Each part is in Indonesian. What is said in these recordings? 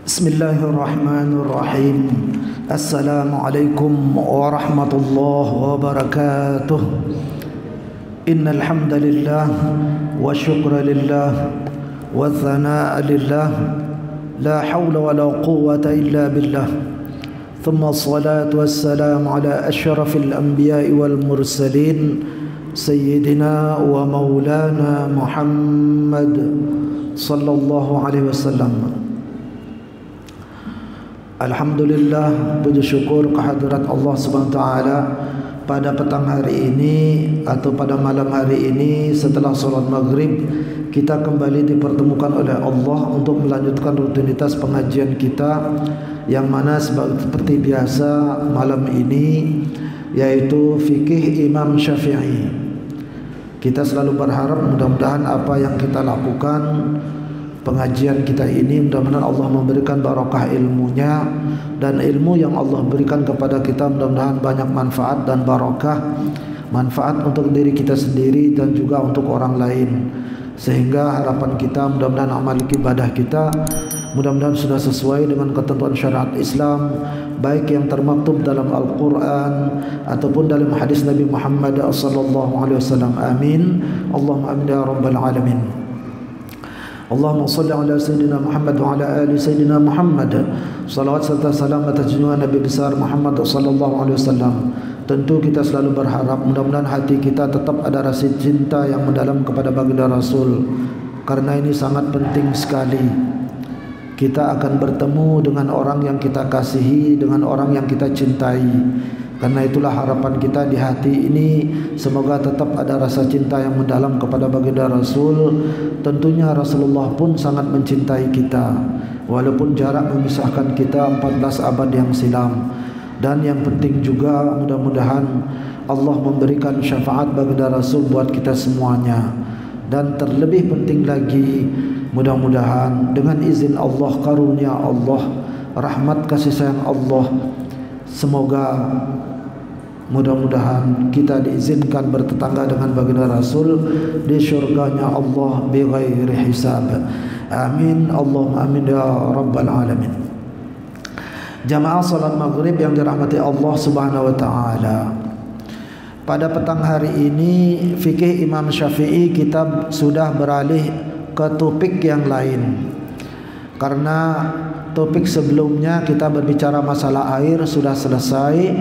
Bismillahirrahmanirrahim. Assalamualaikum warahmatullahi wabarakatuh. Innal hamdalillah wa syukra lillah wa thanaa lillah la haula wa la quwwata illa billah. Thumma assalatu wassalamu ala asyrafil anbiya'i wal mursalin sayyidina wa maulana Muhammad sallallahu alaihi wasallam. Alhamdulillah, puji syukur kehadirat Allah Subhanahu wa taala pada petang hari ini atau pada malam hari ini setelah salat maghrib kita kembali dipertemukan oleh Allah untuk melanjutkan rutinitas pengajian kita yang mana seperti biasa malam ini yaitu fikih Imam Syafi'i. Kita selalu berharap mudah-mudahan apa yang kita lakukan pengajian kita ini mudah-mudahan Allah memberikan barakah ilmunya, dan ilmu yang Allah berikan kepada kita mudah-mudahan banyak manfaat dan barakah, manfaat untuk diri kita sendiri dan juga untuk orang lain, sehingga harapan kita mudah-mudahan amal ibadah kita mudah-mudahan sudah sesuai dengan ketentuan syariat Islam, baik yang termaktub dalam Al-Quran ataupun dalam hadis Nabi Muhammad SAW. Amin. Allahumma amin ya rabbal alamin. Allahumma salli ala Sayyidina Muhammad wa ala ali Sayyidina Muhammad. Salawat serta salam atas junjungan Nabi besar Muhammad sallallahu alaihi wasallam. Tentu kita selalu berharap mudah-mudahan hati kita tetap ada rasa cinta yang mendalam kepada baginda Rasul, karena ini sangat penting sekali. Kita akan bertemu dengan orang yang kita kasihi, dengan orang yang kita cintai. Karena itulah harapan kita di hati ini, semoga tetap ada rasa cinta yang mendalam kepada baginda Rasul. Tentunya Rasulullah pun sangat mencintai kita, walaupun jarak memisahkan kita 14 abad yang silam. Dan yang penting juga mudah-mudahan Allah memberikan syafaat baginda Rasul buat kita semuanya. Dan terlebih penting lagi, mudah-mudahan dengan izin Allah, karunia Allah, rahmat kasih sayang Allah, semoga mudah-mudahan kita diizinkan bertetangga dengan baginda Rasul di syurganya Allah bighairi hisab. Amin. Allahumma amin ya rabbal alamin. Jamaah salat maghrib yang dirahmati Allah Subhanahu wa taala, pada petang hari ini fikih Imam Syafi'i kita sudah beralih ke topik yang lain. Karena topik sebelumnya kita berbicara masalah air sudah selesai.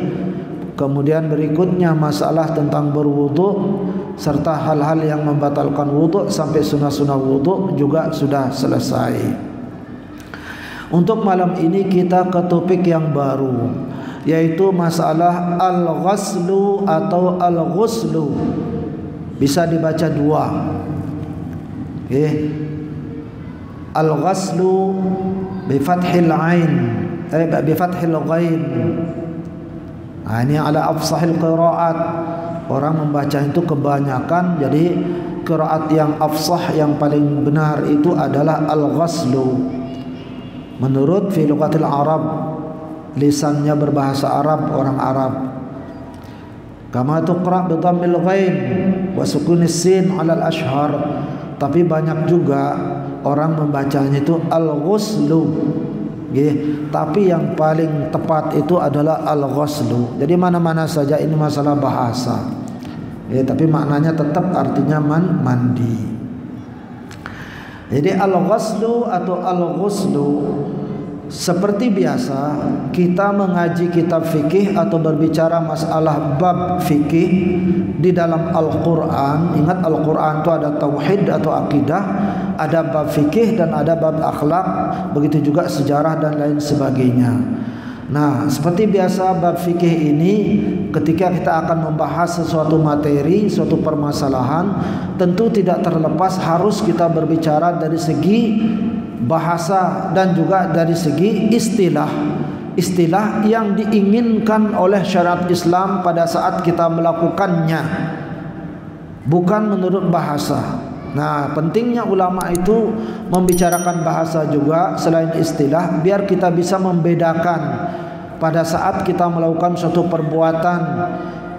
Kemudian berikutnya masalah tentang berwudu serta hal-hal yang membatalkan wudu sampai sunnah-sunnah wudu juga sudah selesai. Untuk malam ini kita ke topik yang baru, yaitu masalah al-ghaslu atau al-ghuslu. Bisa dibaca dua. Al-ghaslu bi fathil ain, bi fathil ghain. Ini ala afsahil qiraat. Orang membaca itu kebanyakan, jadi qiraat yang afsah yang paling benar itu adalah al-ghaslu. Menurut fi lughatil Arab, lisannya berbahasa Arab, orang Arab. Kama tuqra bi dhammil ghain wa sukunis sin 'ala al-ashhar. Tapi banyak juga orang membacanya itu al-ghuslu. Tapi yang paling tepat itu adalah al-ghuslu. Jadi mana-mana saja ini masalah bahasa. Tapi maknanya tetap artinya mandi. Jadi al-ghuslu atau al-ghuslu, seperti biasa kita mengaji kitab fikih atau berbicara masalah bab fikih di dalam Al-Quran. Ingat, Al-Quran itu ada tauhid atau akidah, ada bab fikih dan ada bab akhlak, begitu juga sejarah dan lain sebagainya. Nah, seperti biasa bab fikih ini ketika kita akan membahas sesuatu materi, suatu permasalahan, tentu tidak terlepas harus kita berbicara dari segi bahasa dan juga dari segi istilah yang diinginkan oleh syariat Islam pada saat kita melakukannya, bukan menurut bahasa. Nah, pentingnya ulama itu membicarakan bahasa juga selain istilah, biar kita bisa membedakan pada saat kita melakukan suatu perbuatan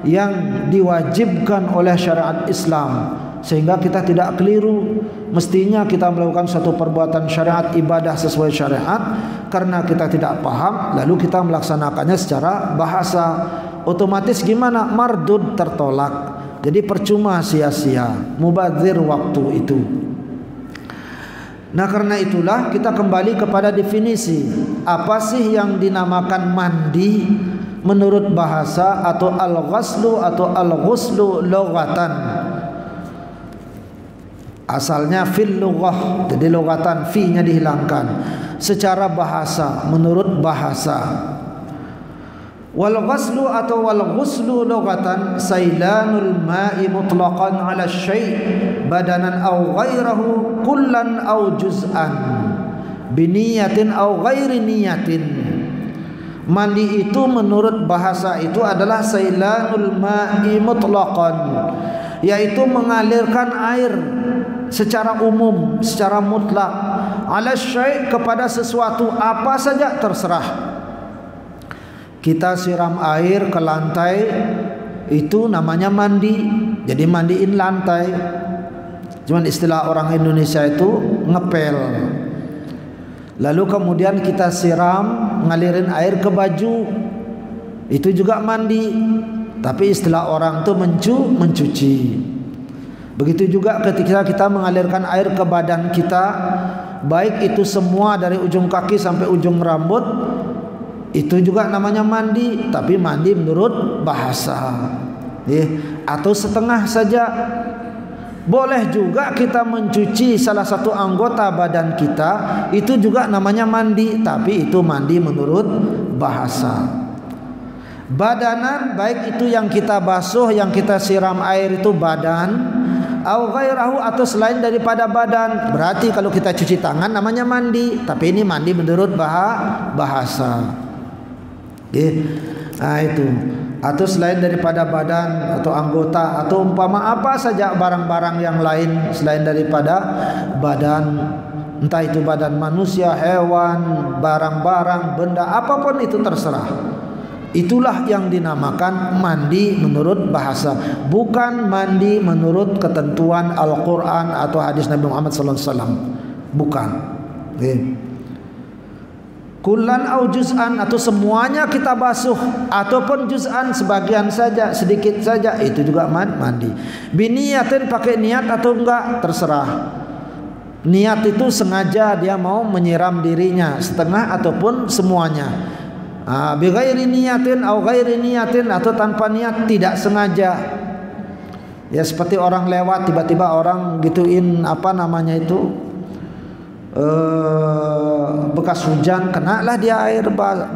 yang diwajibkan oleh syariat Islam sehingga kita tidak keliru. Mestinya kita melakukan suatu perbuatan syariat, ibadah sesuai syariat, karena kita tidak paham lalu kita melaksanakannya secara bahasa, otomatis gimana? Mardud, tertolak. Jadi percuma, sia-sia, mubadzir waktu itu. Nah, karena itulah kita kembali kepada definisi. Apa sih yang dinamakan mandi menurut bahasa, atau al-ghaslu atau al-ghuslu lughatan? Asalnya fil lughah, jadi lughatan fi-nya dihilangkan. Secara bahasa, menurut bahasa. Wal ghaslu atau wal ghuslu lughatan sailanul ma'i mutlaqan 'ala syai' badanan aw ghairahu kullan aw juz'an biniyatin aw ghairi niyatin. Mandi itu menurut bahasa itu adalah sailanul ma'i mutlaqan, yaitu mengalirkan air secara umum, secara mutlak, 'ala syai' kepada sesuatu apa saja terserah. Kita siram air ke lantai, itu namanya mandi. Jadi mandiin lantai. Cuman istilah orang Indonesia itu ngepel. Lalu kemudian kita siram, ngalirin air ke baju, itu juga mandi. Tapi istilah orang itu mencuci. Begitu juga ketika kita mengalirkan air ke badan kita, baik itu semua dari ujung kaki sampai ujung rambut, itu juga namanya mandi, tapi mandi menurut bahasa. Atau setengah saja. Boleh juga kita mencuci salah satu anggota badan kita, itu juga namanya mandi, tapi itu mandi menurut bahasa. Badanan, baik itu yang kita basuh, yang kita siram air itu badan, au ghairahu atau selain daripada badan. Berarti kalau kita cuci tangan namanya mandi, tapi ini mandi menurut bahasa. Nah itu, atau selain daripada badan atau anggota, atau umpama apa saja barang-barang yang lain selain daripada badan, entah itu badan manusia, hewan, barang-barang, benda, apapun itu terserah. Itulah yang dinamakan mandi menurut bahasa, bukan mandi menurut ketentuan Al-Quran atau hadis Nabi Muhammad SAW. Bukan. Kullan au juz'an, atau semuanya kita basuh, ataupun juz'an, sebagian saja, sedikit saja, itu juga mandi. Biniyatin, pakai niat atau enggak terserah. Niat itu sengaja dia mau menyiram dirinya, setengah ataupun semuanya. Bi ghairi niyatin au ghairi niyatin, atau tanpa niat, tidak sengaja. Ya seperti orang lewat tiba-tiba orang gituin apa namanya itu, bekas hujan, kenalah dia air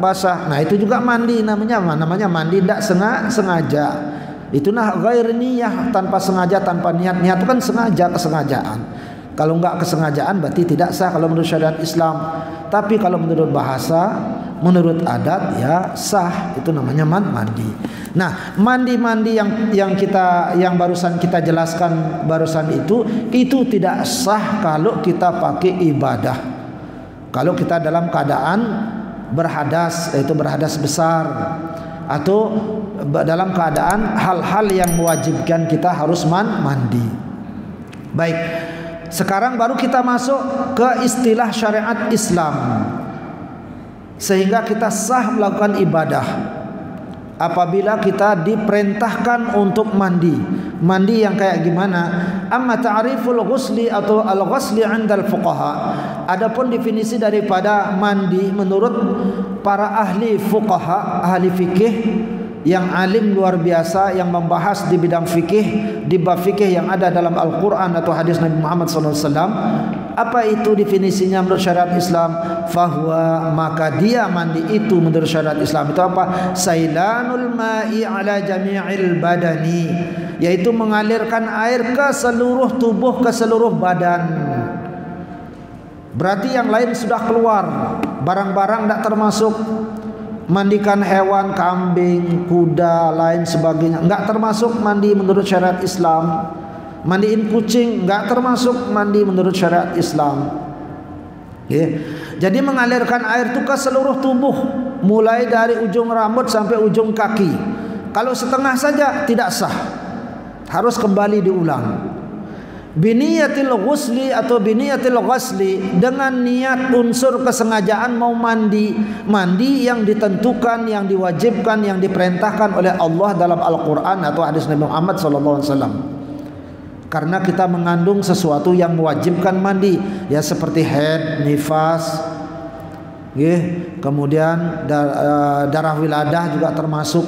basah. Nah itu juga mandi, namanya mandi tidak sengaja. Itu nah ghair niyah, tanpa sengaja, tanpa niat. Niat itu kan sengaja, kesengajaan. Kalau enggak kesengajaan berarti tidak sah kalau menurut syariat Islam. Tapi kalau menurut bahasa, menurut adat ya sah. Itu namanya mandi. Nah, mandi yang barusan kita jelaskan barusan itu tidak sah kalau kita pakai ibadah. Kalau kita dalam keadaan berhadas, yaitu berhadas besar, atau dalam keadaan hal-hal yang mewajibkan kita harus mandi. Baik, sekarang baru kita masuk ke istilah syariat Islam, sehingga kita sah melakukan ibadah apabila kita diperintahkan untuk mandi. Mandi yang kayak gimana? Amma ta'riful ghusli atau al-ghusli 'indal fuqaha. Adapun definisi daripada mandi menurut para ahli fuqaha, ahli fikih yang alim luar biasa, yang membahas di bidang fikih, di bab fikih yang ada dalam Al-Quran atau hadis Nabi Muhammad SAW. Apa itu definisinya menurut syariat Islam? Fahuwa, maka dia mandi itu menurut syariat Islam itu apa? Sailanul ma'i ala jami'il badani, yaitu mengalirkan air ke seluruh tubuh, ke seluruh badan. Berarti yang lain sudah keluar, barang-barang tidak termasuk. Mandikan hewan, kambing, kuda, lain sebagainya, enggak termasuk mandi menurut syariat Islam. Mandiin kucing enggak termasuk mandi menurut syariat Islam. Jadi mengalirkan air itu ke seluruh tubuh, mulai dari ujung rambut sampai ujung kaki. Kalau setengah saja tidak sah, harus kembali diulang. biniyatil ghusli atau biniyatil ghasli, dengan niat unsur kesengajaan mau mandi yang ditentukan, yang diwajibkan, yang diperintahkan oleh Allah dalam Al-Quran atau hadis Nabi Muhammad SAW. Karena kita mengandung sesuatu yang mewajibkan mandi, ya seperti haid, nifas, kemudian darah wiladah juga termasuk.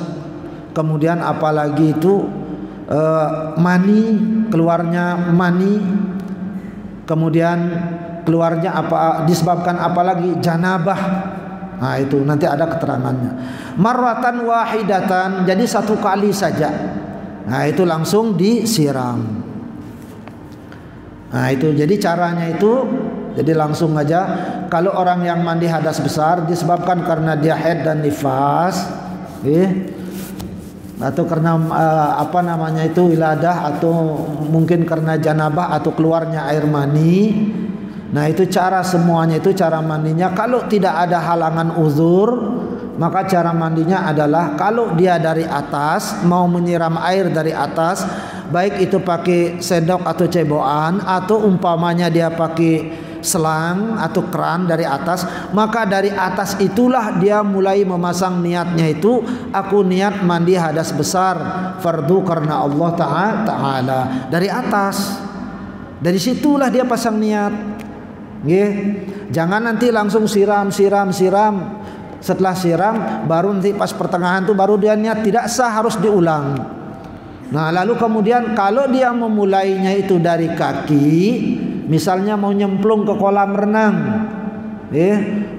Kemudian apalagi itu mani, keluarnya mani, kemudian keluarnya apa, disebabkan apalagi janabah. Nah itu nanti ada keterangannya. Marratan wahidatan, jadi satu kali saja. Nah itu langsung disiram. Nah itu jadi caranya itu, jadi langsung aja. Kalau orang yang mandi hadas besar disebabkan karena dia haid dan nifas, atau karena wiladah, atau mungkin karena janabah atau keluarnya air mani. Nah itu cara semuanya, itu cara mandinya. Kalau tidak ada halangan uzur, maka cara mandinya adalah kalau dia dari atas mau menyiram air dari atas, baik itu pakai sendok atau cebokan, atau umpamanya dia pakai selang atau keran dari atas, maka dari atas itulah dia mulai memasang niatnya itu, aku niat mandi hadas besar fardu karena Allah Ta'ala. Dari atas, dari situlah dia pasang niat. Jangan nanti langsung siram. Setelah siram baru nanti pas pertengahan tuh baru dia niat, tidak sah, harus diulang. Nah lalu kemudian kalau dia memulainya itu dari kaki, misalnya mau nyemplung ke kolam renang,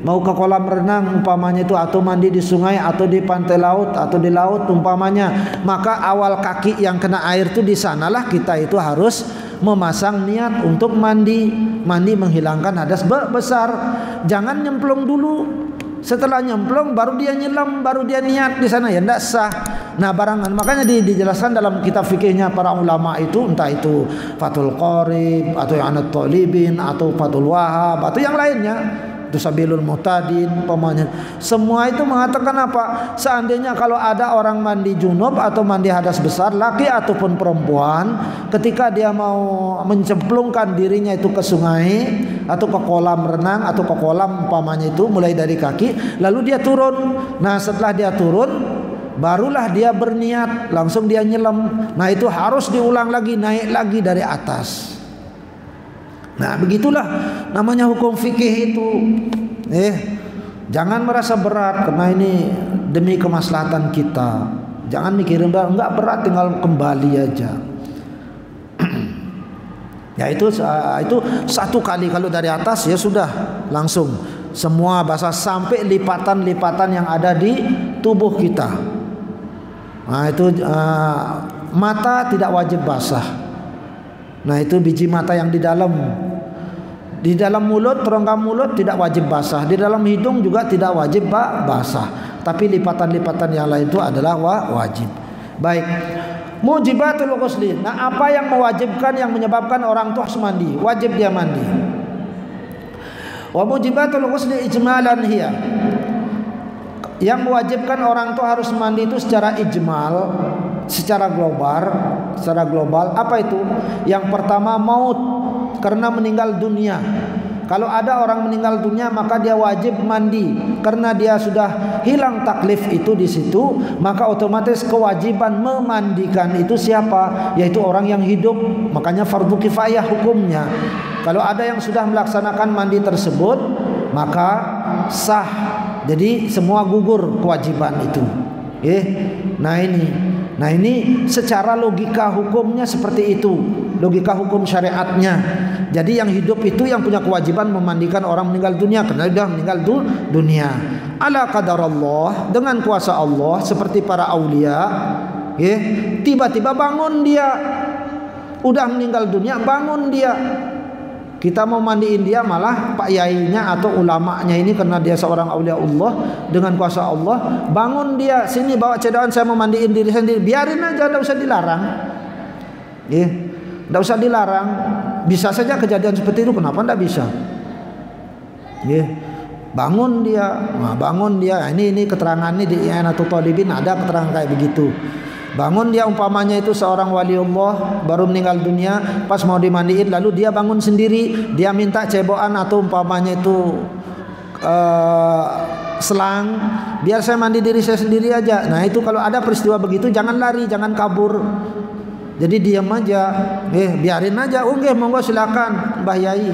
mau ke kolam renang umpamanya itu, atau mandi di sungai atau di pantai laut atau di laut umpamanya, maka awal kaki yang kena air itu di sanalah kita itu harus memasang niat untuk mandi menghilangkan hadas besar. Jangan nyemplung dulu, setelah nyemplung baru dia nyelam, baru dia niat di sana, ya tidak sah. Nah barangan, makanya dijelaskan dalam kitab fikihnya para ulama itu, entah itu Fathul Qorib atau I'anat Talibin atau Fathul Wahab atau yang lainnya, itu Sabilul Muhtadin pemanya, semua itu mengatakan apa? Seandainya kalau ada orang mandi junub atau mandi hadas besar, laki ataupun perempuan, ketika dia mau mencemplungkan dirinya itu ke sungai atau ke kolam renang atau ke kolam umpamanya itu, mulai dari kaki lalu dia turun. Nah setelah dia turun barulah dia berniat, langsung dia nyelam. Nah itu harus diulang lagi, naik lagi dari atas. Nah begitulah namanya hukum fikih itu. Jangan merasa berat karena ini demi kemaslahatan kita. Jangan mikirin enggak berat, tinggal kembali aja. Ya itu satu kali, kalau dari atas ya sudah langsung semua basah sampai lipatan-lipatan yang ada di tubuh kita. Nah itu mata tidak wajib basah. Nah itu biji mata yang di dalam mulut, rongga mulut tidak wajib basah. Di dalam hidung juga tidak wajib basah. Tapi lipatan-lipatan yang lain itu adalah wajib. Baik. Mujibatul ghusli. Nah apa yang mewajibkan, yang menyebabkan orang itu harus mandi, wajib dia mandi. Wa mujibatul ghusli ijmalan hiya. Yang mewajibkan orang itu harus mandi itu secara ijmal, secara global. Apa itu? Yang pertama maut, karena meninggal dunia. Kalau ada orang meninggal dunia maka dia wajib mandi, karena dia sudah hilang taklif itu di situ, maka otomatis kewajiban memandikan itu siapa? Yaitu orang yang hidup. Makanya fardu kifayah hukumnya. Kalau ada yang sudah melaksanakan mandi tersebut maka sah. Jadi semua gugur kewajiban itu. Nah ini secara logika hukumnya seperti itu, logika hukum syariatnya. Jadi yang hidup itu yang punya kewajiban memandikan orang meninggal dunia, karena sudah meninggal dunia. Ala qadarullah, dengan kuasa Allah, seperti para aulia. Tiba-tiba bangun dia, udah meninggal dunia, bangun dia. Kita mau mandiin dia, malah pak yainya atau ulamanya ini, karena dia seorang aulia Allah, dengan kuasa Allah bangun dia, sini bawa cedaan, saya mau mandiin diri sendiri. Biarin aja, tidak usah dilarang. Tidak usah dilarang. Bisa saja kejadian seperti itu, kenapa tidak bisa? Bangun dia. Nah, bangun dia. Ini keterangan ini di I'anatul Talibin ada keterangan kayak begitu. Bangun dia umpamanya itu seorang waliullah baru meninggal dunia, pas mau dimandiin lalu dia bangun sendiri, dia minta cebokan atau umpamanya itu selang, biar saya mandi diri saya sendiri aja. Nah itu kalau ada peristiwa begitu jangan lari, jangan kabur. Jadi diam aja, biarin aja. Nggih monggo silakan Mbah Yai,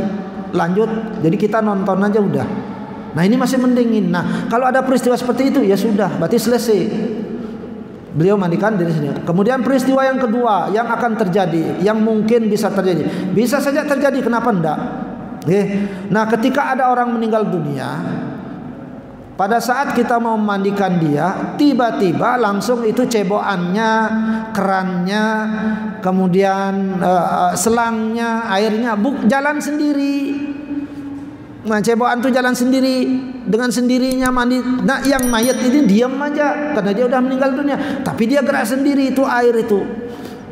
lanjut. Jadi kita nonton aja udah. Nah ini masih mendingin. Nah kalau ada peristiwa seperti itu ya sudah, berarti selesai. Beliau mandikan diri sendiri. Kemudian peristiwa yang kedua yang akan terjadi, yang mungkin bisa terjadi, bisa saja terjadi, kenapa enggak? Nah ketika ada orang meninggal dunia, pada saat kita mau memandikan dia, tiba-tiba langsung itu cebokannya, kerannya, kemudian selangnya, airnya jalan sendiri. Nah cebokan itu jalan sendiri, dengan sendirinya mandi. Nah yang mayat ini diam aja karena dia udah meninggal dunia, tapi dia gerak sendiri itu air itu.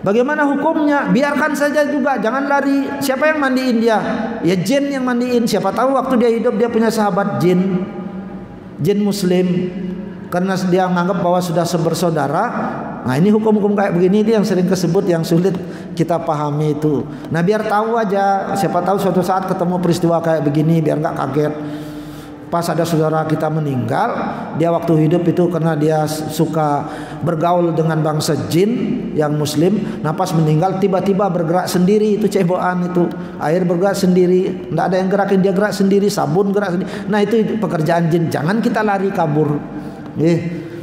Bagaimana hukumnya? Biarkan saja juga, jangan lari. Siapa yang mandiin dia? Ya jin yang mandiin. Siapa tahu waktu dia hidup dia punya sahabat jin muslim, karena dia menganggap bahwa sudah bersaudara. Nah ini hukum-hukum kayak begini yang sering kesebut, yang sulit kita pahami itu. Nah biar tahu aja, siapa tahu suatu saat ketemu peristiwa kayak begini, biar nggak kaget. Pas ada saudara kita meninggal, dia waktu hidup itu karena dia suka bergaul dengan bangsa jin yang muslim. Nah pas meninggal tiba-tiba bergerak sendiri itu cebokan itu, air bergerak sendiri, tidak ada yang gerakin, dia gerak sendiri, sabun gerak sendiri. Nah itu pekerjaan jin, jangan kita lari kabur.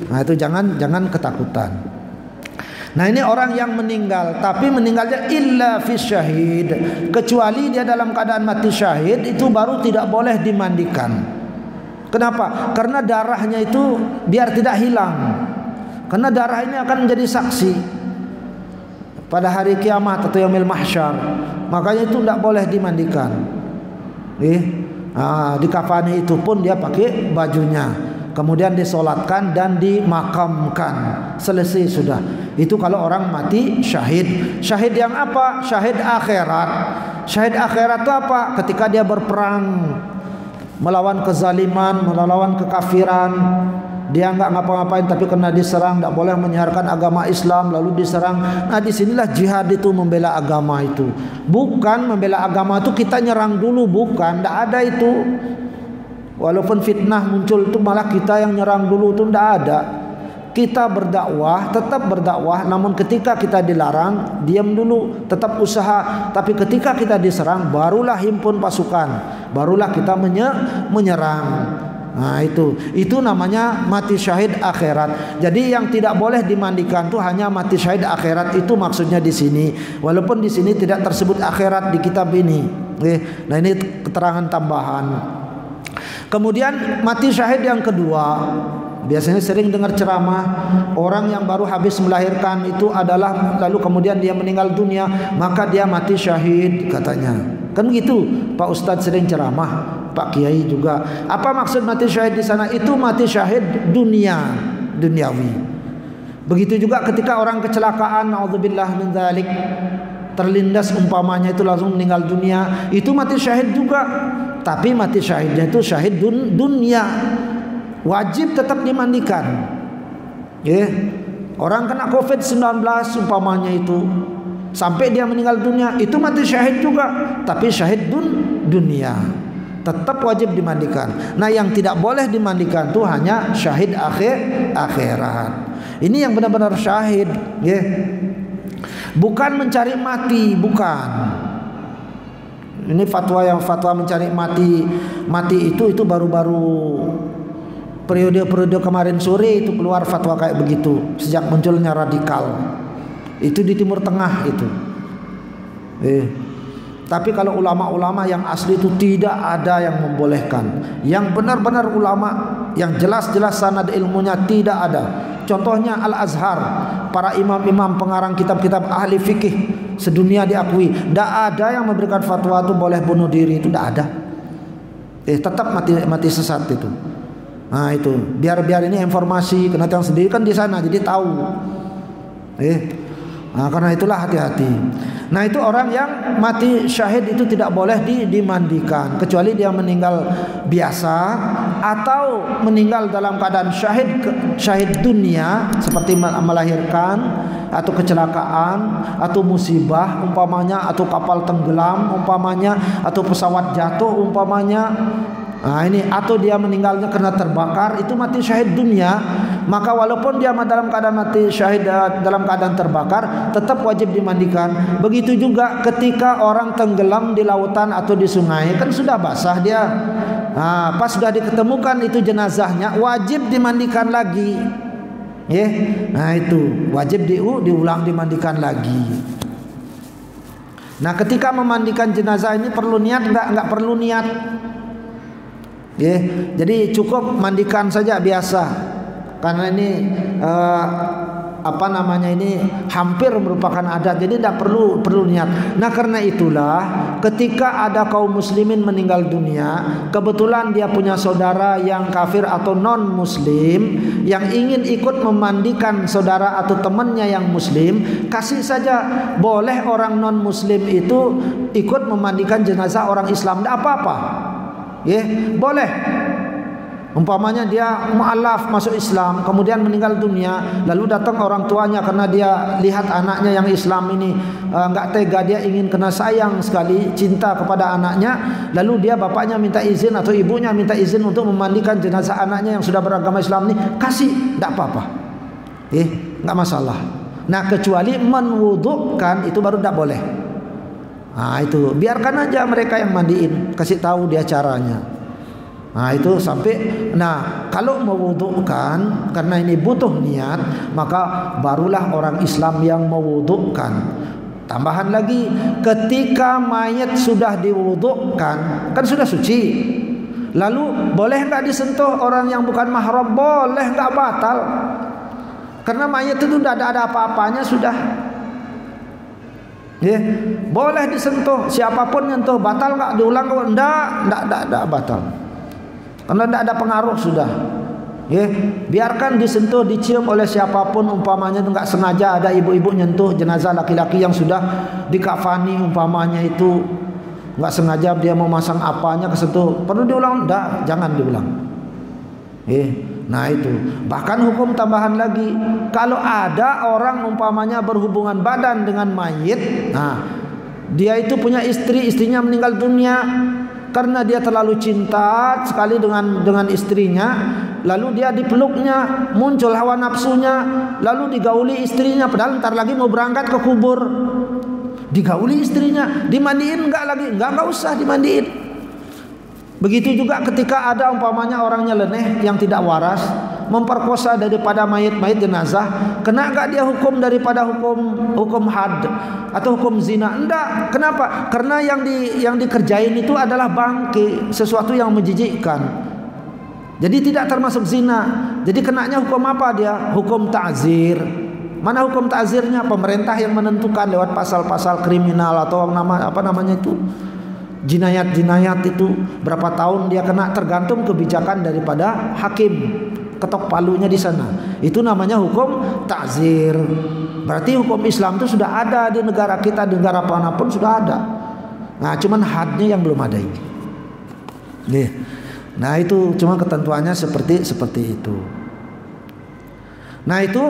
Nah itu jangan ketakutan. Nah ini orang yang meninggal, tapi meninggalnya illa fi syahid, kecuali dia dalam keadaan mati syahid, itu baru tidak boleh dimandikan. Kenapa? Karena darahnya itu biar tidak hilang. Karena darah ini akan menjadi saksi pada hari kiamat atau yaumil mahsyar. Makanya itu tidak boleh dimandikan. Dikafani itu pun dia pakai bajunya, kemudian disolatkan dan dimakamkan, selesai sudah. Itu kalau orang mati syahid. Syahid yang apa? Syahid akhirat. Syahid akhirat itu apa? Ketika dia berperang melawan kezaliman, melawan kekafiran, dia enggak ngapa-ngapain tapi kena diserang, tidak boleh menyiarkan agama Islam, lalu diserang. Nah disinilah jihad itu, membela agama itu. Bukan membela agama itu kita nyerang dulu, bukan, tidak ada itu. Walaupun fitnah muncul itu malah kita yang nyerang dulu, itu tidak ada. Kita berdakwah, tetap berdakwah, namun ketika kita dilarang, diam dulu, tetap usaha. Tapi ketika kita diserang, barulah himpun pasukan, barulah kita menyerang. Nah itu namanya mati syahid akhirat. Jadi yang tidak boleh dimandikan itu hanya mati syahid akhirat, itu maksudnya di sini. Walaupun di sini tidak tersebut akhirat di kitab ini. Nah ini keterangan tambahan. Kemudian mati syahid yang kedua, biasanya sering dengar ceramah, orang yang baru habis melahirkan itu adalah, lalu kemudian dia meninggal dunia, maka dia mati syahid katanya. Kan gitu Pak Ustadz sering ceramah, Pak Kiai juga. Apa maksud mati syahid di sana? Itu mati syahid duniawi. Begitu juga ketika orang kecelakaan, naudzubillah min dzalik, terlindas umpamanya itu langsung meninggal dunia, itu mati syahid juga. Tapi mati syahidnya itu syahid dunia, wajib tetap dimandikan. Orang kena COVID-19 umpamanya itu sampai dia meninggal dunia, itu mati syahid juga, tapi syahid dunia, tetap wajib dimandikan. Nah yang tidak boleh dimandikan itu hanya syahid akhirat. Ini yang benar-benar syahid, bukan mencari mati, bukan. Ini fatwa mencari mati itu baru-baru periode kemarin sore itu keluar fatwa kayak begitu, sejak munculnya radikal itu di Timur Tengah itu. Tapi kalau ulama-ulama yang asli itu tidak ada yang membolehkan. Yang benar-benar ulama yang jelas-jelas sanad ilmunya tidak ada. Contohnya Al-Azhar, para imam-imam pengarang kitab-kitab ahli fikih sedunia diakui, tidak ada yang memberikan fatwa itu boleh bunuh diri, itu tidak ada. Tetap mati sesat itu. Nah itu biar ini informasi, karena yang sendiri kan di sana jadi tahu. Nah, karena itulah hati-hati. Nah itu orang yang mati syahid itu tidak boleh dimandikan, kecuali dia meninggal biasa atau meninggal dalam keadaan syahid dunia seperti melahirkan, atau kecelakaan atau musibah umpamanya, atau kapal tenggelam umpamanya, atau pesawat jatuh umpamanya. Nah ini, atau dia meninggalnya karena terbakar, itu mati syahid dunia. Maka walaupun dia dalam keadaan mati syahid dalam keadaan terbakar, tetap wajib dimandikan. Begitu juga ketika orang tenggelam di lautan atau di sungai, kan sudah basah dia. Nah, pas sudah diketemukan itu jenazahnya, wajib dimandikan lagi. Nah itu wajib diulang dimandikan lagi. Nah ketika memandikan jenazah ini perlu niat enggak? Enggak perlu niat. Jadi cukup mandikan saja biasa, karena ini ini hampir merupakan adat, jadi tidak perlu niat. Nah karena itulah ketika ada kaum muslimin meninggal dunia, kebetulan dia punya saudara yang kafir atau non muslim yang ingin ikut memandikan saudara atau temannya yang muslim, kasih saja. Boleh orang non muslim itu ikut memandikan jenazah orang Islam, tidak apa-apa. Boleh. Umpamanya dia mu'alaf masuk Islam, kemudian meninggal dunia, lalu datang orang tuanya karena dia lihat anaknya yang Islam ini enggak tega, dia ingin, kena sayang sekali, cinta kepada anaknya, lalu dia bapaknya minta izin atau ibunya minta izin untuk memandikan jenazah anaknya yang sudah beragama Islam ini, kasih, enggak apa-apa. Enggak masalah. Nah kecuali menwudukkan itu baru enggak boleh. Nah itu biarkan aja mereka yang mandiin, kasih tahu dia caranya. Nah itu sampai, nah kalau mewudukkan karena ini butuh niat, maka barulah orang Islam yang mewudukkan. Tambahan lagi, ketika mayat sudah diwudukkan, kan sudah suci, lalu boleh enggak disentuh orang yang bukan mahram? Boleh, enggak batal, karena mayat itu tidak ada apa-apanya sudah. Boleh disentuh, siapapun nyentuh. Batal enggak diulang? Enggak batal, karena tidak ada pengaruh sudah. Biarkan disentuh, dicium oleh siapapun, umpamanya itu enggak sengaja ada ibu-ibu nyentuh jenazah laki-laki yang sudah dikafani umpamanya, itu enggak sengaja dia mau masang apanya kesentuh, perlu diulang? Enggak, jangan diulang. Nah itu, bahkan hukum tambahan lagi, kalau ada orang umpamanya berhubungan badan dengan mayit, nah dia itu punya istri, istrinya meninggal dunia, karena dia terlalu cinta sekali dengan istrinya, lalu dia dipeluknya, muncul hawa nafsunya, lalu digauli istrinya, padahal ntar lagi mau berangkat ke kubur, digauli istrinya, dimandiin enggak lagi? Enggak usah dimandiin. Begitu juga ketika ada umpamanya orang nyeleneh yang tidak waras, memperkosa daripada mayit jenazah, kena enggak dia hukum daripada hukum had atau hukum zina? Enggak. Kenapa? Karena yang dikerjain itu adalah bangke, sesuatu yang menjijikkan. Jadi tidak termasuk zina. Jadi kenanya hukum apa dia? Hukum ta'zir. Mana hukum ta'zirnya? Pemerintah yang menentukan lewat pasal-pasal kriminal atau apa namanya itu? Jinayat itu berapa tahun dia kena, tergantung kebijakan daripada hakim, ketok palunya di sana. Itu namanya hukum ta'zir. Berarti hukum Islam itu sudah ada di negara kita, di negara manapun sudah ada. Nah, cuman hadnya yang belum ada ini. Nah, itu cuma ketentuannya seperti itu. Nah, itu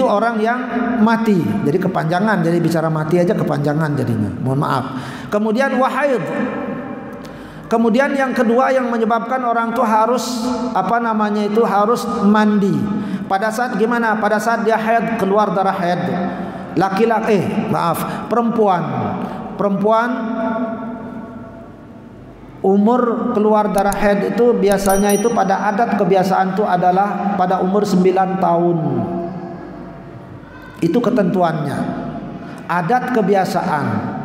orang yang mati. Jadi kepanjangan, jadi bicara mati aja kepanjangan jadinya. Mohon maaf. Kemudian wahaid. Kemudian yang kedua yang menyebabkan orang tuh harus harus mandi. Pada saat gimana? Pada saat dia haid, keluar darah haid. Perempuan umur keluar darah haid itu biasanya itu pada adat kebiasaan itu adalah pada umur 9 tahun. Itu ketentuannya, adat kebiasaan.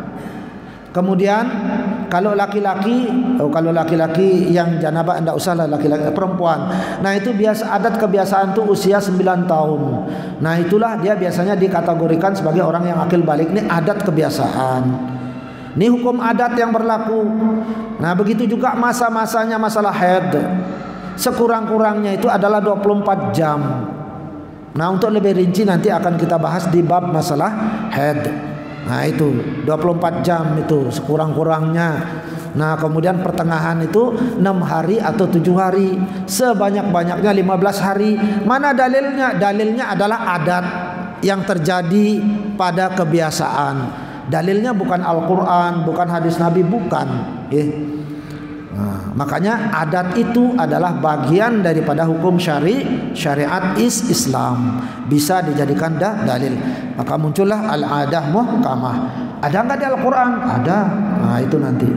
Kemudian kalau laki-laki yang janabah enggak usahlah, laki-laki, perempuan. Nah itu biasa adat kebiasaan tuh usia 9 tahun. Nah itulah dia biasanya dikategorikan sebagai orang yang akil balik. Ini adat kebiasaan. Ini hukum adat yang berlaku. Nah begitu juga masa-masanya masalah haid. Sekurang-kurangnya itu adalah 24 jam. Nah untuk lebih rinci nanti akan kita bahas di bab masalah haid. Nah itu 24 jam itu sekurang-kurangnya. Nah kemudian pertengahan itu 6 hari atau 7 hari, sebanyak-banyaknya 15 hari. Mana dalilnya? Dalilnya adalah adat. yang terjadi pada kebiasaan. Dalilnya bukan Al-Quran, bukan hadis Nabi, bukan. Makanya adat itu adalah bagian daripada hukum syariat Islam, bisa dijadikan dalil. Maka muncullah al-adah muhkamah. Ada nggak di Al-Quran? Ada. Nah itu nanti.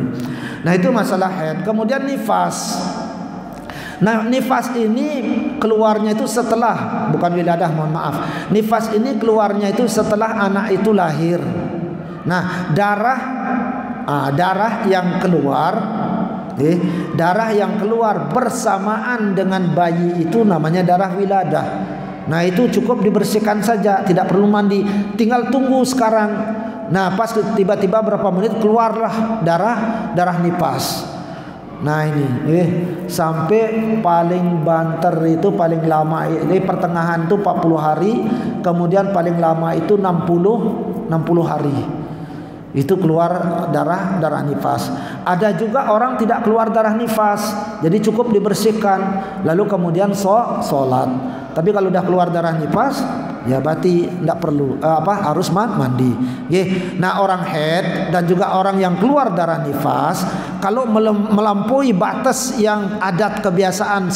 Nah itu masalah haid. Kemudian nifas. Nah nifas ini keluarnya itu setelah, bukan wiladah, mohon maaf. Nifas ini keluarnya itu setelah anak itu lahir. Nah darah yang keluar, darah yang keluar bersamaan dengan bayi itu namanya darah wiladah. Nah itu cukup dibersihkan saja, tidak perlu mandi, tinggal tunggu sekarang. Nah pas tiba-tiba berapa menit keluarlah darah nifas. Nah ini sampai paling banter itu paling lama ini pertengahan itu 40 hari, kemudian paling lama itu 60 hari. Itu keluar darah nifas. Ada juga orang tidak keluar darah nifas, jadi cukup dibersihkan lalu kemudian sholat. Tapi kalau udah keluar darah nifas, ya berarti tidak perlu harus mandi. Nah orang haid dan juga orang yang keluar darah nifas, kalau melampaui batas yang adat kebiasaan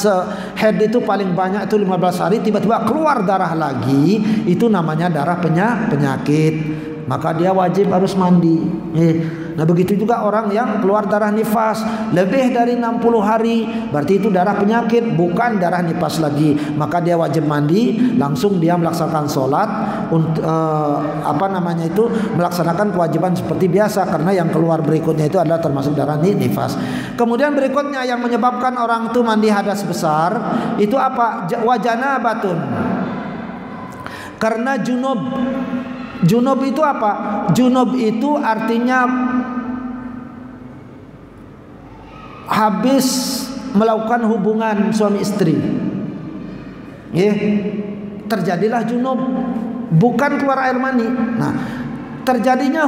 haid itu paling banyak itu 15 hari, tiba-tiba keluar darah lagi, itu namanya darah penyakit. Maka dia wajib harus mandi. Nah begitu juga orang yang keluar darah nifas lebih dari 60 hari, berarti itu darah penyakit, bukan darah nifas lagi. Maka dia wajib mandi, langsung dia melaksanakan sholat, melaksanakan kewajiban seperti biasa, karena yang keluar berikutnya itu adalah termasuk darah nifas. Kemudian berikutnya yang menyebabkan orang itu mandi hadas besar itu apa? Wajanabatun. Karena junub. Junub itu apa? Junub itu artinya habis melakukan hubungan suami istri. Terjadilah junub, bukan keluar air mani. Nah, terjadinya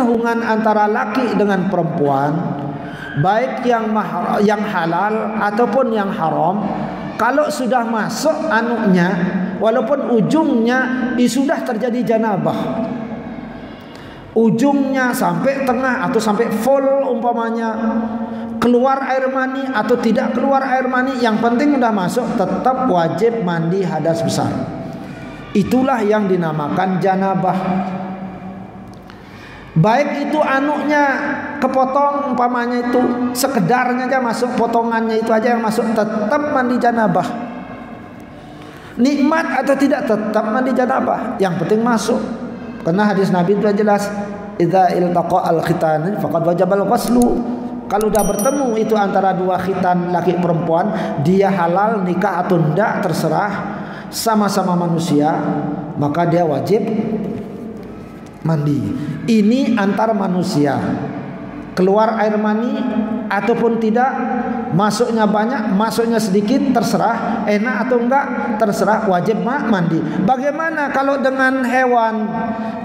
hubungan antara laki dengan perempuan, baik yang halal ataupun yang haram, kalau sudah masuk anuknya, walaupun ujungnya sudah terjadi janabah, ujungnya sampai tengah atau sampai full umpamanya, keluar air mani atau tidak keluar air mani, yang penting sudah masuk, tetap wajib mandi hadas besar. Itulah yang dinamakan janabah. Baik itu anuknya kepotong umpamanya, itu sekedarnya aja masuk, potongannya itu aja yang masuk, tetap mandi janabah. Nikmat atau tidak, tetap mandi janabah, yang penting masuk. Karena hadis Nabi itu jelas, idza iltaqa al-khitan faqad wajaba al-ghuslu. Kalau sudah bertemu itu antara dua khitan laki perempuan, dia halal nikah atau tidak terserah, sama-sama manusia, maka dia wajib mandi. Ini antar manusia, keluar air mani ataupun tidak, masuknya banyak, masuknya sedikit, terserah, enak atau enggak, terserah, wajib mandi. Bagaimana kalau dengan hewan?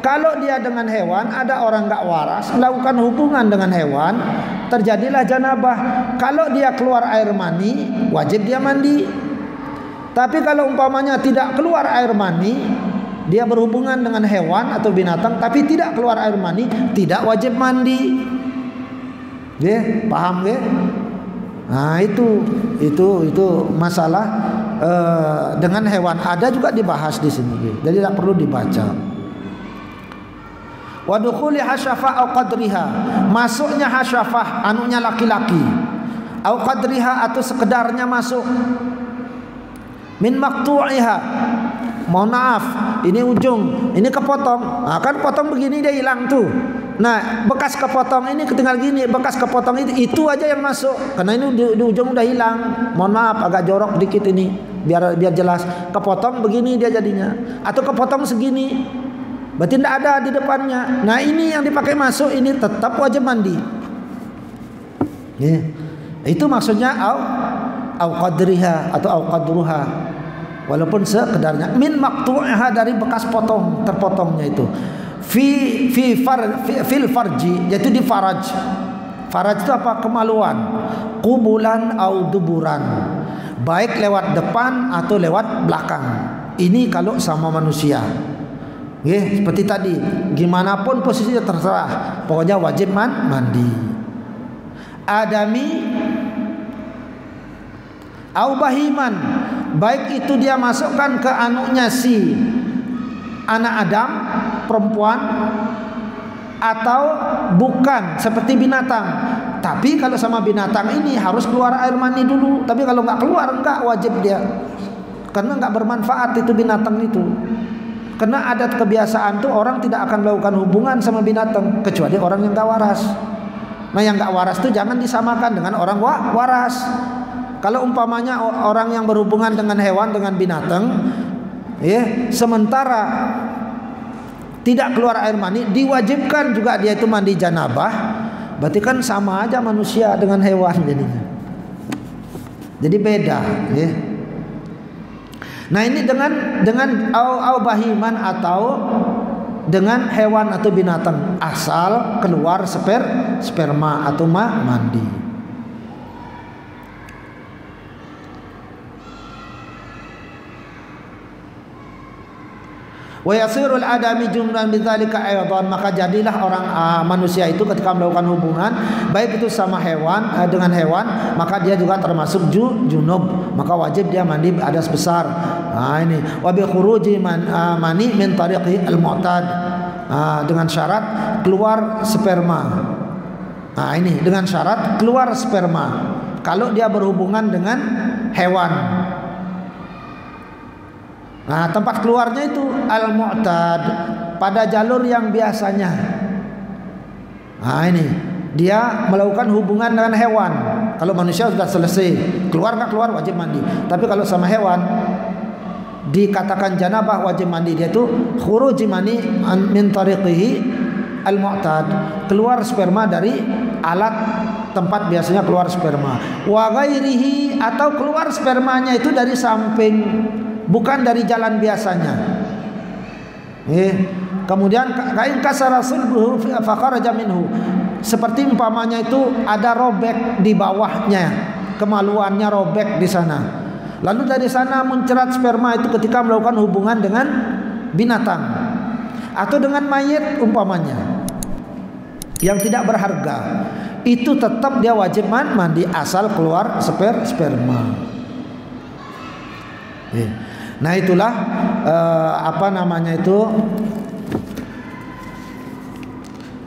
Kalau dia dengan hewan, ada orang enggak waras melakukan hubungan dengan hewan, terjadilah janabah. Kalau dia keluar air mani, wajib dia mandi. Tapi kalau umpamanya tidak keluar air mani, dia berhubungan dengan hewan atau binatang tapi tidak keluar air mani, tidak wajib mandi. Paham ya? Nah itu masalah dengan hewan, ada juga dibahas di sini. Jadi tidak perlu dibaca. Wa dukhuli hasyafah au qadriha, masuknya hasyafah anunya laki-laki, au qadriha atau sekedarnya masuk, min maqtu'iha, mohon maaf, ini ujung, ini kepotong. Nah, kan potong begini dia hilang tuh. Nah, bekas kepotong ini ketinggal gini, bekas kepotong itu aja yang masuk. Karena ini di ujung udah hilang. Mohon maaf, agak jorok dikit ini, biar jelas. Kepotong begini dia jadinya, atau kepotong segini, berarti tidak ada di depannya. Nah, ini yang dipakai masuk, ini tetap wajib mandi. Itu maksudnya au qadriha atau au qadruha, walaupun sekedarnya, min maqtu'iha, dari bekas terpotongnya itu. Fil farji, yaitu di faraj. Faraj itu apa? Kemaluan. Qubulan au duburan, baik lewat depan atau lewat belakang. Ini kalau sama manusia. Seperti tadi, gimana pun posisinya terserah, pokoknya wajib mandi. Adami au bahiman, baik itu dia masukkan ke anunya si anak Adam perempuan atau bukan, seperti binatang. Tapi kalau sama binatang ini harus keluar air mani dulu. Tapi kalau nggak keluar, nggak wajib dia, karena nggak bermanfaat itu binatang itu. Karena adat kebiasaan tuh orang tidak akan melakukan hubungan sama binatang kecuali orang yang nggak waras. Nah, yang nggak waras tuh jangan disamakan dengan orang waras. Kalau umpamanya orang yang berhubungan dengan hewan, dengan binatang, sementara tidak keluar air mani, diwajibkan juga dia itu mandi janabah, berarti kan sama aja manusia dengan hewan jadinya. Jadi beda, Nah, ini dengan au bahiman atau dengan hewan atau binatang, asal keluar sperma atau mandi. Wa yasirul adami jumlan bidzalika aidan, maka jadilah orang manusia itu ketika melakukan hubungan baik itu sama hewan dengan hewan, maka dia juga termasuk junub, maka wajib dia mandi hadas besar. Nah, ini wa bi khuruji mani min tariqi al-mu'tad, dengan syarat keluar sperma. Nah, ini dengan syarat keluar sperma kalau dia berhubungan dengan hewan. Nah, tempat keluarnya itu al-mu'tad, pada jalur yang biasanya. Nah, ini dia melakukan hubungan dengan hewan. Kalau manusia sudah selesai, keluar nggak keluar wajib mandi. Tapi kalau sama hewan dikatakan janabah wajib mandi, dia itu khuruji mani min tariqihi al-mu'tad, keluar sperma dari alat tempat biasanya keluar sperma. Wa ghairihi, atau keluar spermanya itu dari samping, bukan dari jalan biasanya. Kemudian kain kasara sulbuhu faqaraja minhu, seperti umpamanya itu ada robek di bawahnya, kemaluannya robek di sana, lalu dari sana mencerat sperma itu ketika melakukan hubungan dengan binatang atau dengan mayit umpamanya yang tidak berharga, itu tetap dia wajib mandi asal keluar sperma. Nah, itulah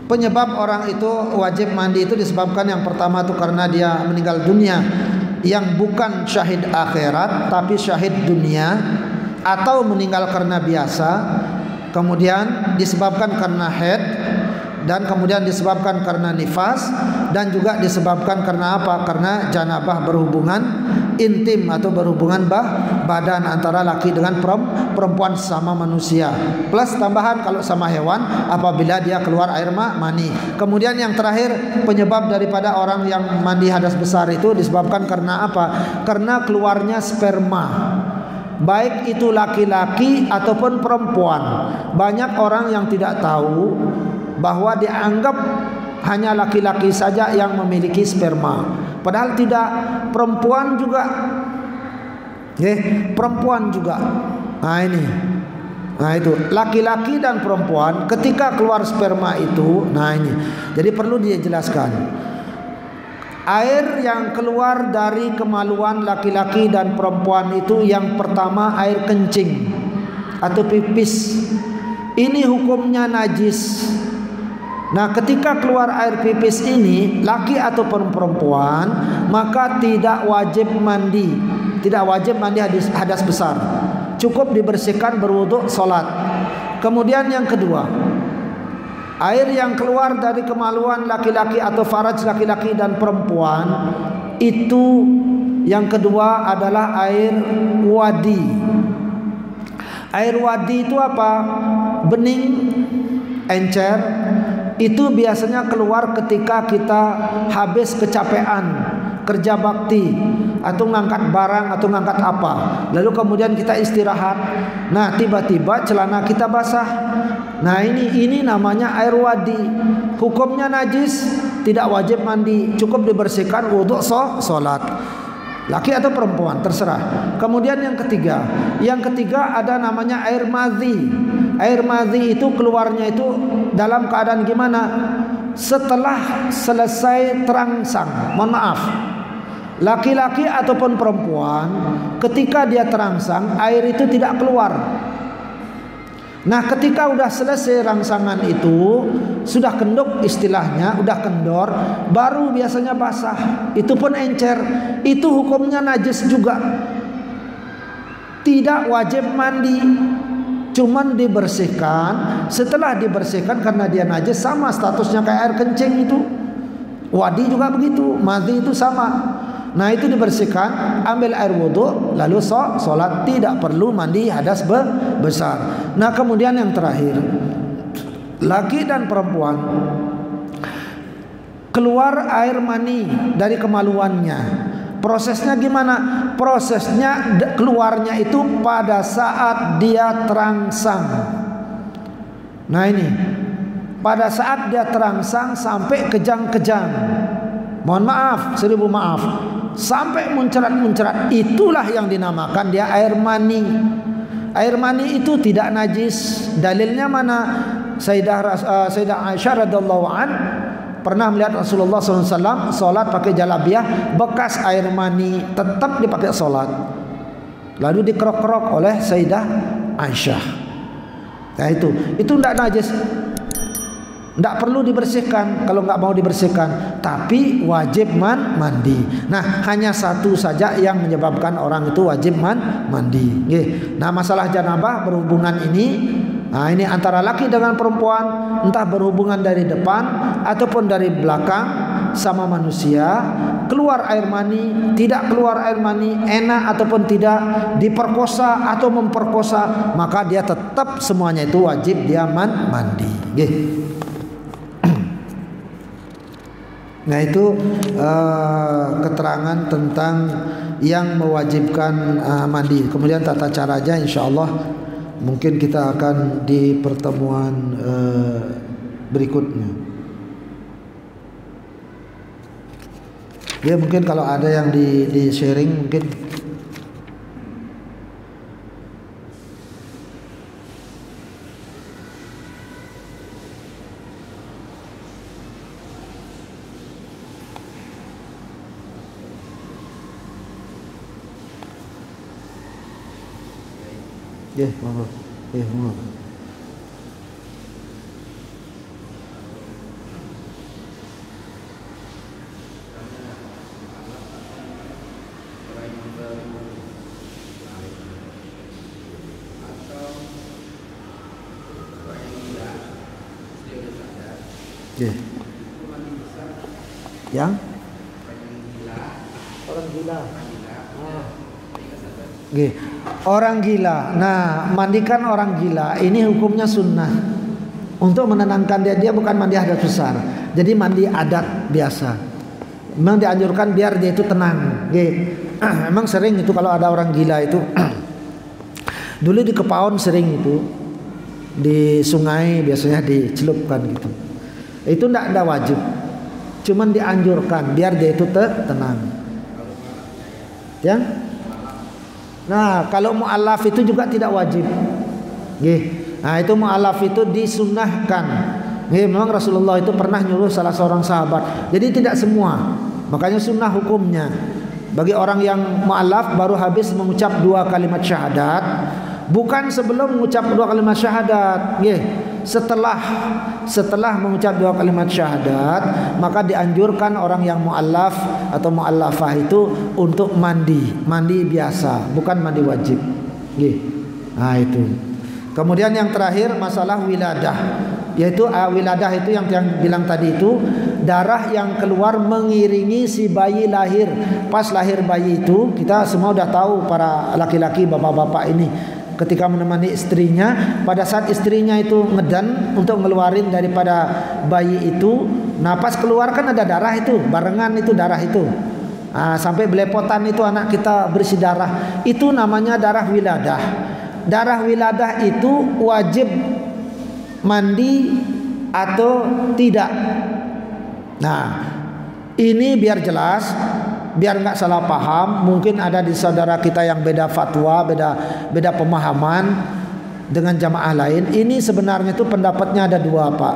penyebab orang itu wajib mandi itu disebabkan yang pertama itu karena dia meninggal dunia yang bukan syahid akhirat tapi syahid dunia, atau meninggal karena biasa, kemudian disebabkan karena haid, dan kemudian disebabkan karena nifas, dan juga disebabkan karena apa? Karena janabah, berhubungan intim atau berhubungan badan antara laki dengan perempuan sama manusia, plus tambahan kalau sama hewan apabila dia keluar air mani. Kemudian yang terakhir, penyebab daripada orang yang mandi hadas besar itu disebabkan karena apa? Karena keluarnya sperma, baik itu laki-laki ataupun perempuan. Banyak orang yang tidak tahu bahwa dianggap hanya laki-laki saja yang memiliki sperma, padahal tidak, perempuan juga. Perempuan juga. Nah, ini. Nah, itu laki-laki dan perempuan ketika keluar sperma itu. Nah, ini. Jadi perlu dijelaskan. Air yang keluar dari kemaluan laki-laki dan perempuan itu yang pertama air kencing atau pipis. Ini hukumnya najis. Nah, ketika keluar air pipis ini, laki ataupun perempuan, maka tidak wajib mandi. Tidak wajib mandi hadas besar. Cukup dibersihkan, berwudu, sholat. Kemudian yang kedua, air yang keluar dari kemaluan laki-laki atau faraj laki-laki dan perempuan, itu yang kedua adalah air wadi. Air wadi itu apa? Bening, encer. Itu biasanya keluar ketika kita habis kecapean kerja bakti atau ngangkat barang atau ngangkat apa, lalu kemudian kita istirahat. Nah, tiba-tiba celana kita basah. Nah, ini namanya air wadi. Hukumnya najis, tidak wajib mandi, cukup dibersihkan, wudu, sholat. laki atau perempuan terserah. Kemudian yang ketiga ada namanya air madhi. Air madhi itu keluarnya itu dalam keadaan gimana? Setelah selesai terangsang. Mohon maaf, laki-laki ataupun perempuan ketika dia terangsang, air itu tidak keluar. Nah, ketika udah selesai rangsangan itu, sudah kendor istilahnya, udah kendor, baru biasanya basah. Itu pun encer. Itu hukumnya najis juga. Tidak wajib mandi, cuman dibersihkan. Setelah dibersihkan karena dia najis, sama statusnya kayak air kencing itu. Wadi juga begitu, madhi itu sama. Nah, itu dibersihkan, ambil air wudhu, lalu sholat, tidak perlu mandi hadas besar. Nah, kemudian yang terakhir, laki dan perempuan keluar air mani dari kemaluannya. Prosesnya gimana? Prosesnya keluarnya itu pada saat dia terangsang. Nah, ini pada saat dia terangsang sampai kejang-kejang. Mohon maaf, 1000 maaf, sampai muncrat-muncrat, itulah yang dinamakan dia air mani. Air mani itu tidak najis. Dalilnya mana? Sayyidah Aisyah radhiyallahu an pernah melihat Rasulullah SAW solat pakai jalabiah, bekas air mani tetap dipakai solat, lalu dikerok-kerok oleh Sayyidah Aisyah. Nah, itu tidak najis. Tidak perlu dibersihkan kalau nggak mau dibersihkan, tapi wajib mandi. Nah, hanya satu saja yang menyebabkan orang itu wajib mandi. Nah, masalah janabah berhubungan ini, nah ini antara laki dengan perempuan, entah berhubungan dari depan ataupun dari belakang sama manusia, keluar air mani, tidak keluar air mani, enak ataupun tidak, diperkosa atau memperkosa, maka dia tetap semuanya itu wajib dia mandi. Nah, itu keterangan tentang yang mewajibkan mandi. Kemudian tata caranya insyaallah mungkin kita akan di pertemuan berikutnya. Ya, mungkin kalau ada yang di sharing mungkin. Monggo. Monggo. Yang orang gila. Orang gila. Nah, mandikan orang gila ini hukumnya sunnah. Untuk menenangkan dia bukan mandi hadas besar. Jadi mandi adat biasa. Memang dianjurkan biar dia itu tenang. Emang sering itu kalau ada orang gila itu. Dulu di Kepaon sering itu. Di sungai biasanya dicelupkan gitu. Itu tidak wajib. Cuman dianjurkan biar dia itu tenang. Ya? Nah, kalau mu'allaf itu juga tidak wajib. Nah, itu mu'allaf itu disunnahkan. Memang Rasulullah itu pernah nyuruh salah seorang sahabat. Jadi tidak semua. Makanya sunnah hukumnya. Bagi orang yang mu'allaf baru habis mengucap 2 kalimat syahadat, bukan sebelum mengucap 2 kalimat syahadat. Setelah mengucap 2 kalimat syahadat, maka dianjurkan orang yang mu'allaf atau mu'allafah itu untuk mandi biasa, bukan mandi wajib. Nah, itu. Kemudian yang terakhir masalah wiladah, yaitu wiladah itu yang bilang tadi itu darah yang keluar mengiringi si bayi lahir. Pas lahir bayi itu kita semua udah tahu, para laki-laki bapak-bapak ini ketika menemani istrinya, pada saat istrinya itu ngedan untuk ngeluarin daripada bayi itu, napas keluar kan ada darah itu, barengan itu darah itu. Sampai belepotan itu anak kita berisi darah. Itu namanya darah wiladah. Darah wiladah itu wajib mandi atau tidak. Nah, ini biar jelas biar nggak salah paham, mungkin ada di saudara kita yang beda fatwa, beda pemahaman dengan jamaah lain. Ini sebenarnya itu pendapatnya ada dua, Pak.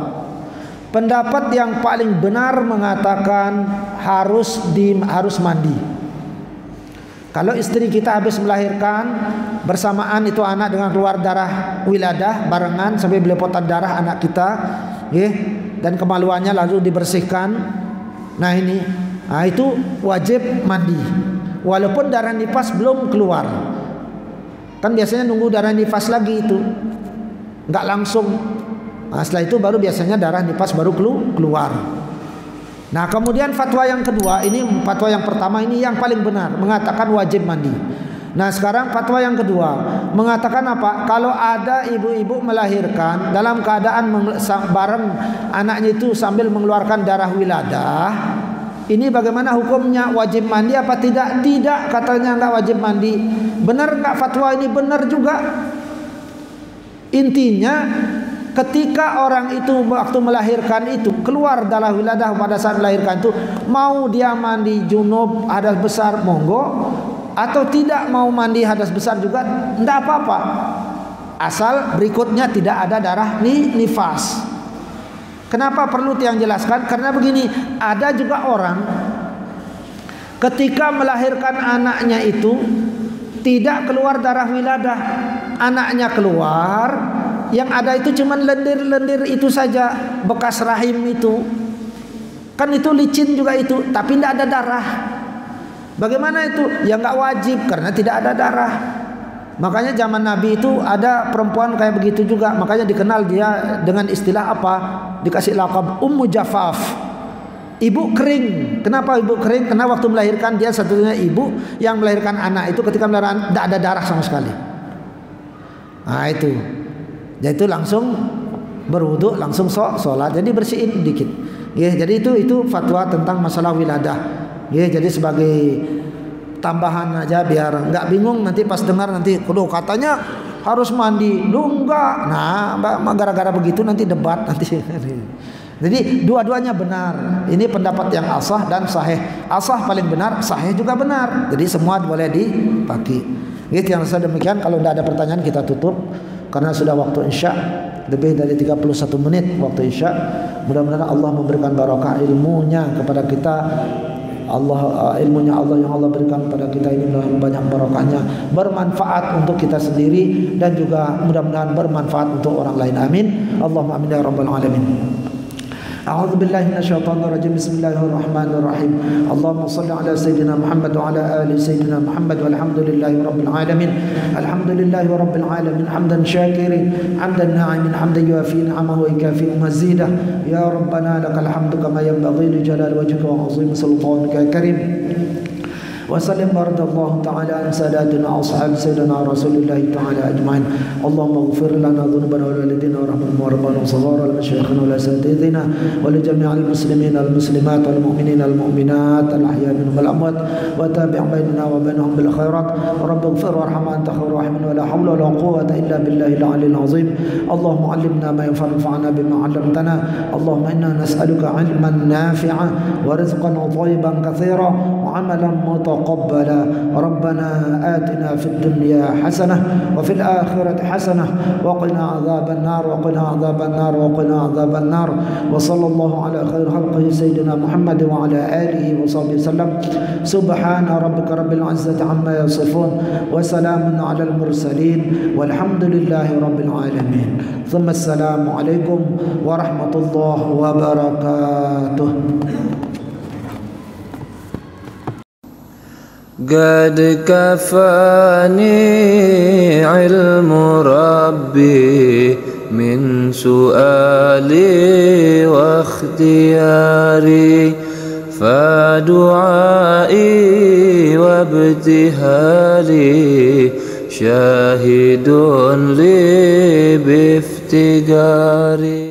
Pendapat yang paling benar mengatakan harus mandi. Kalau istri kita habis melahirkan, bersamaan itu anak dengan keluar darah wiladah barengan sampai belepotan darah anak kita, dan kemaluannya lalu dibersihkan. Nah itu wajib mandi, walaupun darah nifas belum keluar. Kan biasanya nunggu darah nifas lagi itu, nggak langsung. Nah, setelah itu baru biasanya darah nifas baru keluar. Nah kemudian fatwa yang kedua, ini fatwa yang pertama ini yang paling benar, mengatakan wajib mandi. Nah sekarang fatwa yang kedua mengatakan apa? Kalau ada ibu-ibu melahirkan dalam keadaan bareng anaknya itu sambil mengeluarkan darah wiladah, ini bagaimana hukumnya? Wajib mandi apa tidak? Tidak, katanya nggak wajib mandi. Benar nggak fatwa ini? Benar juga. Intinya ketika orang itu waktu melahirkan itu keluar darah wiladah pada saat melahirkan itu, mau dia mandi junub hadas besar monggo, atau tidak mau mandi hadas besar juga tidak apa-apa, asal berikutnya tidak ada darah nifas. Kenapa perlu tiang jelaskan? Karena begini, ada juga orang ketika melahirkan anaknya itu tidak keluar darah wiladah, anaknya keluar, yang ada itu cuman lendir-lendir itu saja, bekas rahim itu. Kan itu licin juga itu, tapi tidak ada darah. Bagaimana itu? Ya nggak wajib karena tidak ada darah. Makanya zaman Nabi itu ada perempuan kayak begitu juga. Makanya dikenal dia dengan istilah apa? Dikasih lakab Ummu Jafaf, ibu kering. Kenapa ibu kering? Karena waktu melahirkan dia satunya ibu yang melahirkan anak itu ketika melahirkan tidak ada darah sama sekali. Nah itu. Yaitu langsung berwudu, langsung sholat, jadi bersihin dikit. Ya, jadi itu fatwa tentang masalah wiladah. Ya, jadi sebagai tambahan aja biar nggak bingung nanti pas dengar nanti, kudu katanya harus mandi, lu enggak. Nah, gara-gara begitu nanti debat nanti. Jadi dua-duanya benar. Ini pendapat yang asah dan sahih. Asah paling benar, sahih juga benar. Jadi semua boleh dipakai. Gitu yang saya demikian. Kalau tidak ada pertanyaan kita tutup. Karena sudah waktu Isya, lebih dari 31 menit waktu Isya. Mudah-mudahan Allah memberikan barakah ilmunya kepada kita. Ilmunya Allah yang Allah berikan kepada kita ini banyak barakahnya, bermanfaat untuk kita sendiri dan juga mudah-mudahan bermanfaat untuk orang lain. Amin. Allahumma amin ya rabbal alamin. أعوذ بالله من الشيطان الرجيم بسم الله الرحمن الرحيم اللهم صل على سيدنا محمد وعلى آل سيدنا محمد والحمد لله رب العالمين الحمد لله رب العالمين حمدا شاكرين حمدا ناعما حمدا يوافي نعمه ويكافئ مزيده يا ربنا لك الحمد كما ينبغي لجلال وجهك وعظيم سلطانك يا كريم وسلم بارك الله تعالى عن ساداتنا أصحاب سيدنا رسول الله تعالى أجمعين اللهم اغفر لنا ذنوبنا ولوالدينا ورحمنا وربنا وصغار لمشايخنا ولأساتذتنا ولجميع المسلمين والمسلمات والمؤمنين والمؤمنات الأحياء منهم والأموات وتابع بيننا وبينهم بالخيرات رب اغفر وارحم أنت خير الراحمين ولا حول ولا قوة إلا بالله العلي العظيم اللهم علمنا ما ينفعنا بما علمتنا اللهم إنا نسألك علما نافعا ورزقا طيبا كثيرا وعملا متقبلا ربنا آتنا في الدنيا حسنة وفي الآخرة حسنة وقنا عذاب النار وقنا عذاب النار وقنا عذاب النار وصلى الله على خير خلقه سيدنا محمد وعلى آله وصحبه وسلم سبحان ربك رب العزة عما يصفون وسلام على المرسلين والحمد لله رب العالمين ثم السلام عليكم ورحمة الله وبركاته. قد كفاني علم ربي من سؤالي واختياري فدعائي وابتهالي شاهد لي بافتقاري.